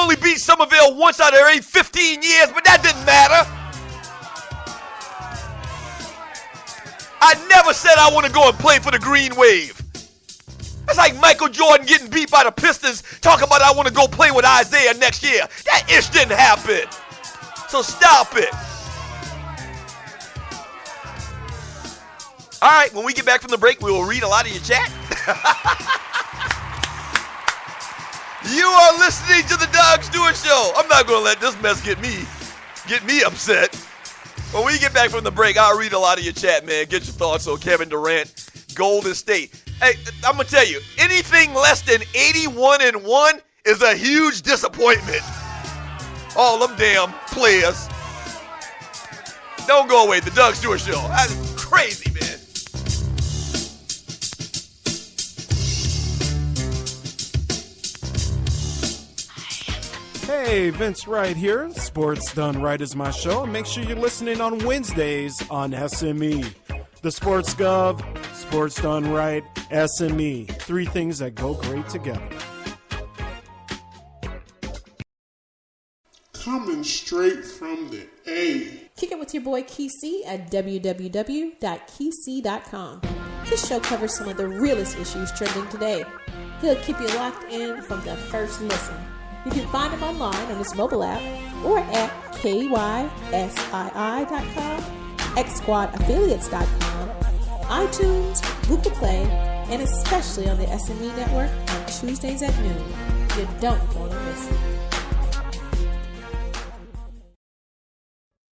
only beat Somerville once out of every 15 years, but that didn't matter. I never said I want to go and play for the Green Wave. That's like Michael Jordan getting beat by the Pistons, talking about I want to go play with Isaiah next year. That ish didn't happen. So stop it. All right, when we get back from the break, we will read a lot of your chat. You are listening to the Doug Stewart Show. I'm not going to let this mess get me upset. When we get back from the break, I'll read a lot of your chat, man. Get your thoughts on Kevin Durant, Golden State. Hey, I'm going to tell you, anything less than 81-1 is a huge disappointment. All them damn players. Don't go away. The Doug Stewart Show. That's crazy, man. Hey, Vince Wright here. Sports Done Right is my show. And make sure you're listening on Wednesdays on SME. The Sports Gov, Sports Done Right, SME. Three things that go great together. Coming straight from the A. Kick it with your boy Kesey at www.kesey.com. This show covers some of the realest issues trending today. He'll keep you locked in from the first listen. You can find him online on his mobile app or at kysii.com, xsquadaffiliates.com, iTunes, Google Play, and especially on the SME Network on Tuesdays at noon. You don't want to miss it.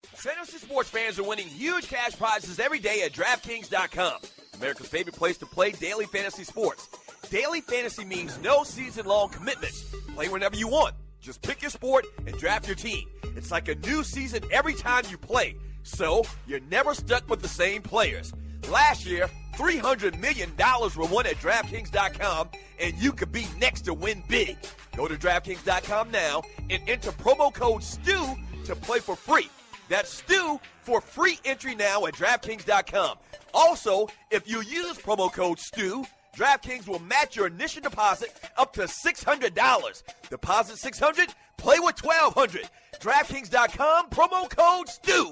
Fantasy sports fans are winning huge cash prizes every day at DraftKings.com, America's favorite place to play daily fantasy sports. Daily fantasy means no season-long commitments. Play whenever you want. Just pick your sport and draft your team. It's like a new season every time you play, so you're never stuck with the same players. Last year, $300 million were won at DraftKings.com, and you could be next to win big. Go to DraftKings.com now and enter promo code STU to play for free. That's STU for free entry now at DraftKings.com. Also, if you use promo code STU, DraftKings will match your initial deposit up to $600. Deposit $600, play with $1,200. DraftKings.com, promo code STU.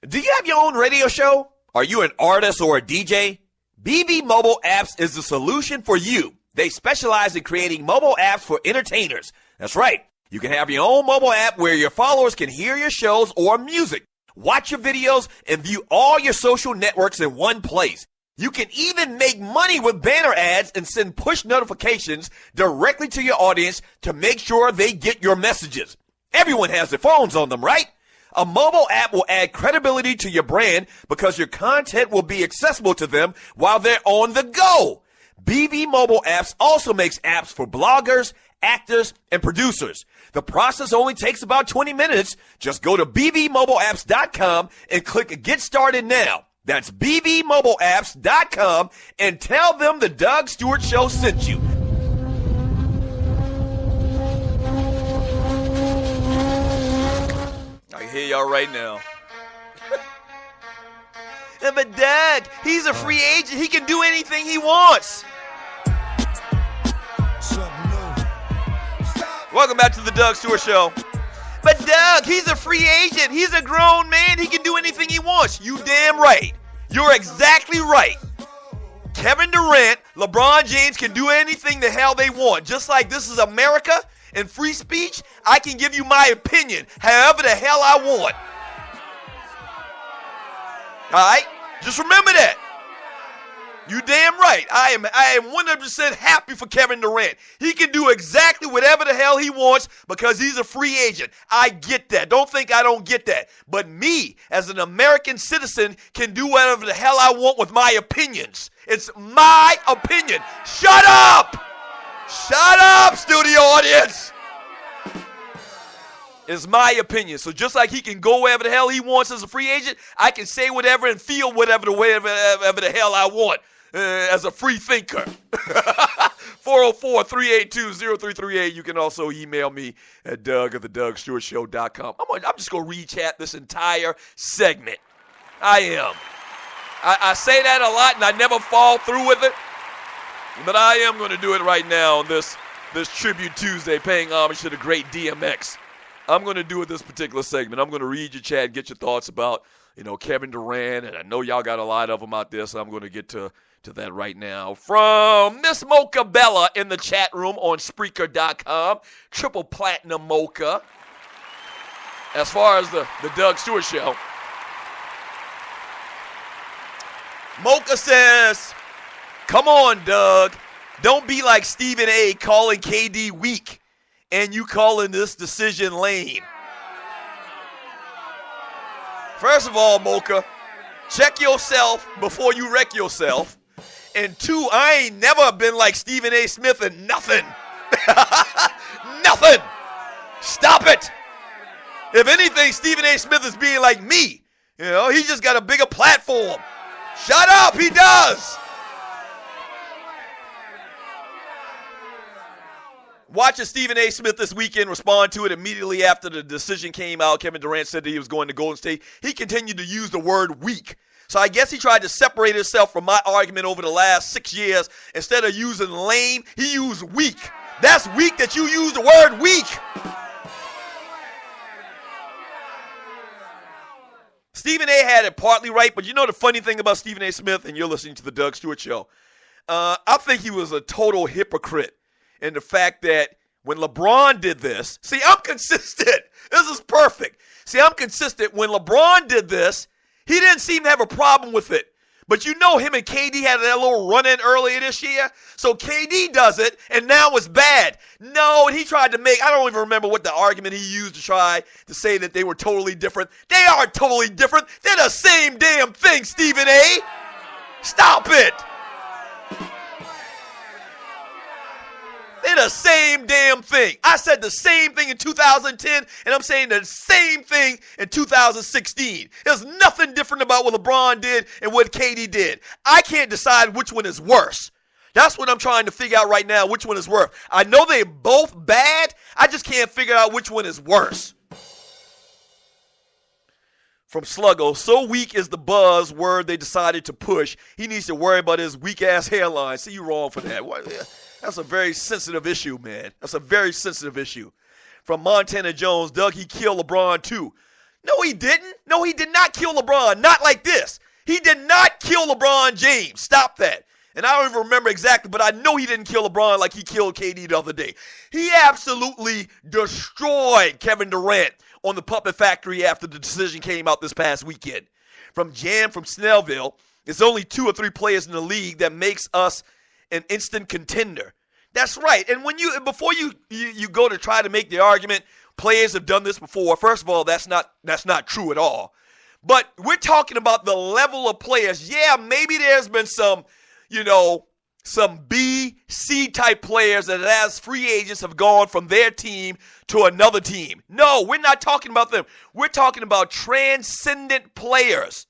Do you have your own radio show? Are you an artist or a DJ? BB Mobile Apps is the solution for you. They specialize in creating mobile apps for entertainers. That's right. You can have your own mobile app where your followers can hear your shows or music, watch your videos, and view all your social networks in one place. You can even make money with banner ads and send push notifications directly to your audience to make sure they get your messages. Everyone has their phones on them, right? A mobile app will add credibility to your brand because your content will be accessible to them while they're on the go. BB Mobile Apps also makes apps for bloggers, actors, and producers. The process only takes about 20 minutes. Just go to bbmobileapps.com and click Get Started Now. That's bbmobileapps.com and tell them the Doug Stewart Show sent you. I can hear y'all right now. But Doug, he's a free agent. He can do anything he wants. Welcome back to the Doug Stewart Show. But Doug, he's a free agent. He's a grown man. He can do anything he wants. You damn right. You're exactly right. Kevin Durant, LeBron James can do anything the hell they want. Just like this is America and free speech, I can give you my opinion however the hell I want. All right? Just remember that. You damn right. I am 100% happy for Kevin Durant. He can do exactly whatever the hell he wants because he's a free agent. I get that. Don't think I don't get that. But me, as an American citizen, can do whatever the hell I want with my opinions. It's my opinion. Shut up! Shut up, studio audience! It's my opinion. So just like he can go wherever the hell he wants as a free agent, I can say whatever and feel whatever the hell I want as a free thinker. 404-382-0338. You can also email me at doug@thedougstewartshow.com. I'm just going to rechat this entire segment. I am. I say that a lot, and I never fall through with it. But I am going to do it right now on this Tribute Tuesday, paying homage to the great DMX. I'm going to do it this particular segment. I'm going to read your chat, get your thoughts about, Kevin Durant, and I know y'all got a lot of them out there, so I'm going to get to that right now. From Miss Mocha Bella in the chat room on Spreaker.com, triple platinum Mocha. As far as the Doug Stewart Show, Mocha says, come on, Doug. Don't be like Stephen A. calling KD weak and you calling this decision lame. First of all, Mocha, check yourself before you wreck yourself. And two, I ain't never been like Stephen A. Smith and nothing. Nothing. Stop it. If anything, Stephen A. Smith is being like me. He just got a bigger platform. Shut up, he does. Watching Stephen A. Smith this weekend respond to it immediately after the decision came out. Kevin Durant said that he was going to Golden State. He continued to use the word weak. So I guess he tried to separate himself from my argument over the last 6 years. Instead of using lame, he used weak. That's weak that you use the word weak. Stephen A. had it partly right, but the funny thing about Stephen A. Smith, and you're listening to the Doug Stewart Show, I think he was a total hypocrite in the fact that when LeBron did this, see, I'm consistent. This is perfect. See, I'm consistent. When LeBron did this, he didn't seem to have a problem with it. But him and KD had that little run-in earlier this year. So KD does it, and now it's bad. No, he tried to I don't even remember what the argument he used to try to say that they were totally different. They are totally different. They're the same damn thing, Stephen A. Stop it. They're the same damn thing. I said the same thing in 2010, and I'm saying the same thing in 2016. There's nothing different about what LeBron did and what KD did. I can't decide which one is worse. That's what I'm trying to figure out right now, which one is worse. I know they're both bad. I just can't figure out which one is worse. From Sluggo, so weak is the buzzword they decided to push. He needs to worry about his weak-ass hairline. See, you wrong for that. That's a very sensitive issue, man. That's a very sensitive issue. From Montana Jones, Doug, he killed LeBron too. No, he didn't. No, he did not kill LeBron. Not like this. He did not kill LeBron James. Stop that. And I don't even remember exactly, but I know he didn't kill LeBron like he killed KD the other day. He absolutely destroyed Kevin Durant on the Puppet Factory after the decision came out this past weekend. From Jan from Snellville, there's only 2 or 3 players in the league that makes us an instant contender. That's right. And before you go to try to make the argument, players have done this before. First of all, that's not true at all. But we're talking about the level of players. Yeah, maybe there's been some B, C type players that as free agents have gone from their team to another team. No, we're not talking about them. We're talking about transcendent players.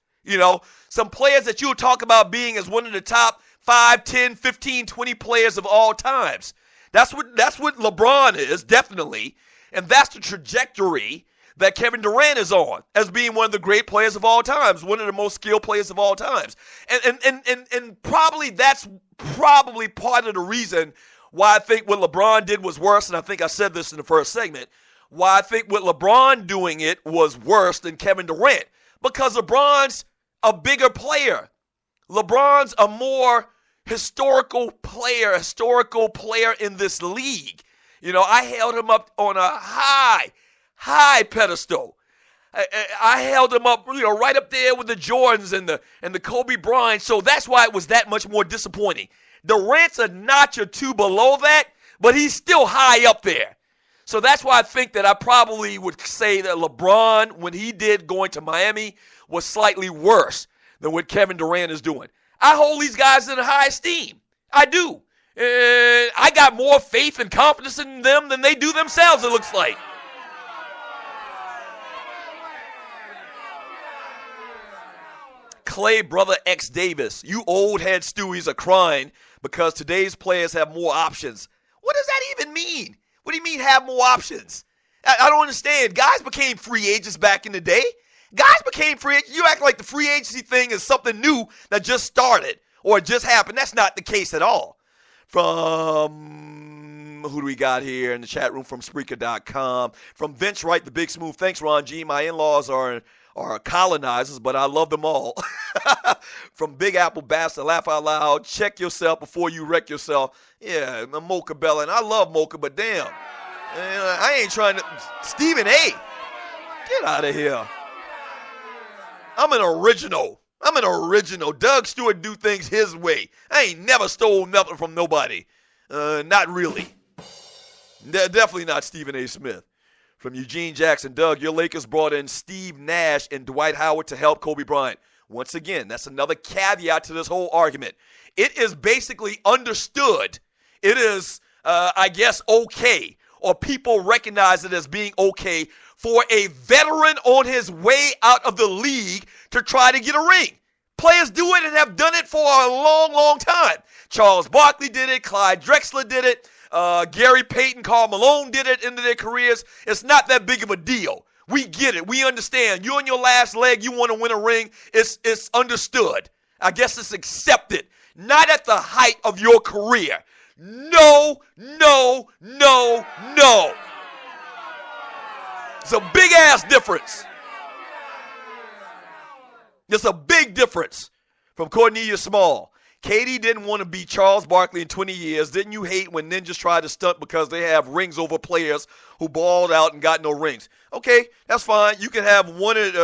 Some players that you'll talk about being as one of the top 5, 10, 15, 20 players of all times. That's what LeBron is, definitely. And that's the trajectory that Kevin Durant is on as being one of the great players of all times, one of the most skilled players of all times. And probably that's probably part of the reason why I think what LeBron did was worse, and I think I said this in the first segment, why I think what LeBron doing it was worse than Kevin Durant. Because LeBron's a bigger player. LeBron's a more historical player in this league. I held him up on a high pedestal. I held him up, right up there with the Jordans and the Kobe Bryant. So that's why it was that much more disappointing. Durant's a notch or 2 below that, but he's still high up there. So that's why I think that I probably would say that LeBron, when he did going to Miami, was slightly worse than what Kevin Durant is doing. I hold these guys in high esteem. I do. I got more faith and confidence in them than they do themselves, it looks like. Clay Brother X Davis, you old head Stewies are crying because today's players have more options. What does that even mean? What do you mean have more options? I don't understand. Guys became free agents back in the day. Guys became free agents. You act like the free agency thing is something new that just started or just happened. That's not the case at all. From who do we got here in the chat room? From Spreaker.com. From Vince Wright, the Big Smooth. Thanks, Ron G. My in-laws are colonizers, but I love them all. From Big Apple Bastard, laugh out loud. Check yourself before you wreck yourself. Yeah, Mocha Bella, and I love Mocha, but damn, I ain't trying to. Stephen A. Get out of here. I'm an original. Doug Stewart do things his way. I ain't never stole nothing from nobody. Not really. Definitely not Stephen A. Smith. From Eugene Jackson, Doug, your Lakers brought in Steve Nash and Dwight Howard to help Kobe Bryant. Once again, that's another caveat to this whole argument. It is basically understood. It is, I guess, okay, or people recognize it as being okay for a veteran on his way out of the league to try to get a ring. Players do it and have done it for a long, long time. Charles Barkley did it. Clyde Drexler did it. Gary Payton, Karl Malone did it into their careers. It's not that big of a deal. We get it. We understand. You're on your last leg. You want to win a ring. It's understood. I guess it's accepted. Not at the height of your career. No. It's a big-ass difference. There's a big difference. From Cornelius Small. Katie didn't want to beat Charles Barkley in 20 years. Didn't you hate when ninjas try to stunt because they have rings over players who balled out and got no rings? Okay, that's fine. You can have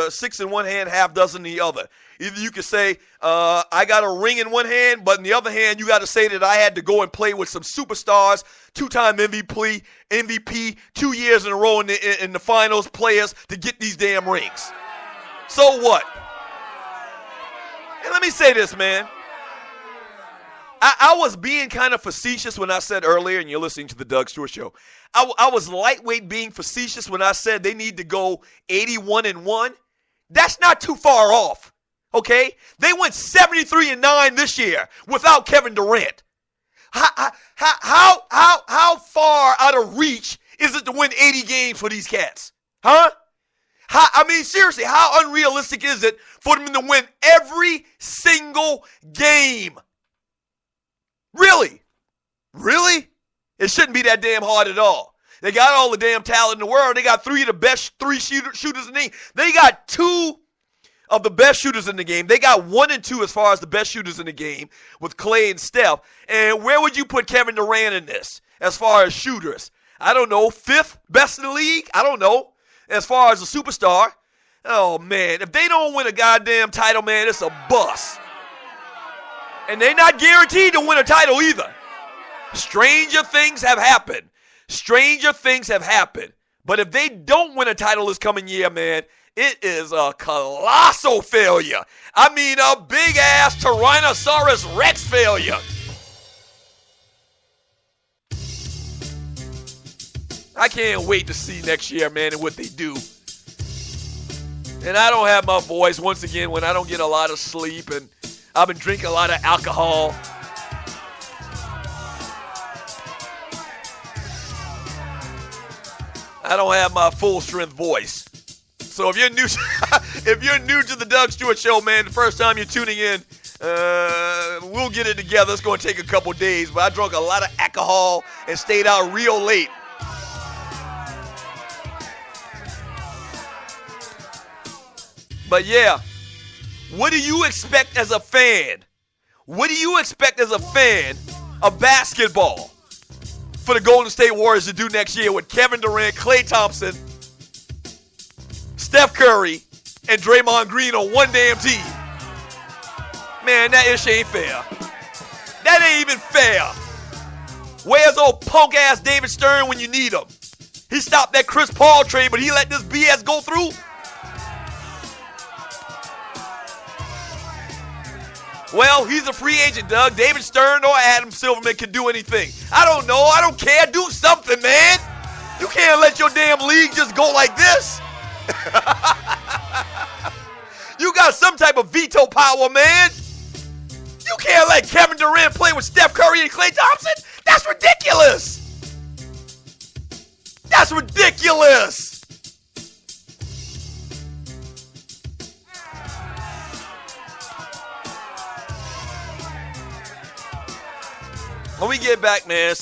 6 in one hand, half dozen in the other. Either you could say, I got a ring in one hand, but in the other hand, you got to say that I had to go and play with some superstars, 2-time MVP, 2 years in a row in the finals players to get these damn rings. So what? And let me say this, man. I was being kind of facetious when I said earlier, and you're listening to the Doug Stewart Show, I was lightweight being facetious when I said they need to go 81-1. That's not too far off, okay? They went 73-9 this year without Kevin Durant. How far out of reach is it to win 80 games for these cats? Huh? Seriously, how unrealistic is it for them to win every single game? Really? It shouldn't be that damn hard at all. They got all the damn talent in the world. They got 3 of the best shooters in the game. They got 2 of the best shooters in the game. They got 1 and 2 as far as the best shooters in the game with Clay and Steph. And where would you put Kevin Durant in this as far as shooters? I don't know. 5th best in the league? I don't know. As far as a superstar. Oh, man. If they don't win a goddamn title, man, it's a bust. And they're not guaranteed to win a title either. Stranger things have happened. But if they don't win a title this coming year, man, it is a colossal failure. A big-ass Tyrannosaurus Rex failure. I can't wait to see next year, man, and what they do. And I don't have my voice, once again, when I don't get a lot of sleep, and I've been drinking a lot of alcohol. I don't have my full-strength voice. So if you're new to the Doug Stewart Show, man, the first time you're tuning in, we'll get it together. It's going to take a couple days, but I drank a lot of alcohol and stayed out real late. But yeah, what do you expect as a fan? What do you expect as a fan of basketball for the Golden State Warriors to do next year with Kevin Durant, Klay Thompson, Steph Curry, and Draymond Green on one damn team? Man, that ish ain't fair. That ain't even fair. Where's old punk-ass David Stern when you need him? He stopped that Chris Paul trade, but he let this BS go through? Well, he's a free agent, Doug. David Stern or Adam Silverman can do anything. I don't know. I don't care. Do something, man. You can't let your damn league just go like this. You got some type of veto power, man. You can't let Kevin Durant play with Steph Curry and Klay Thompson. That's ridiculous. That's ridiculous. When we get back, man,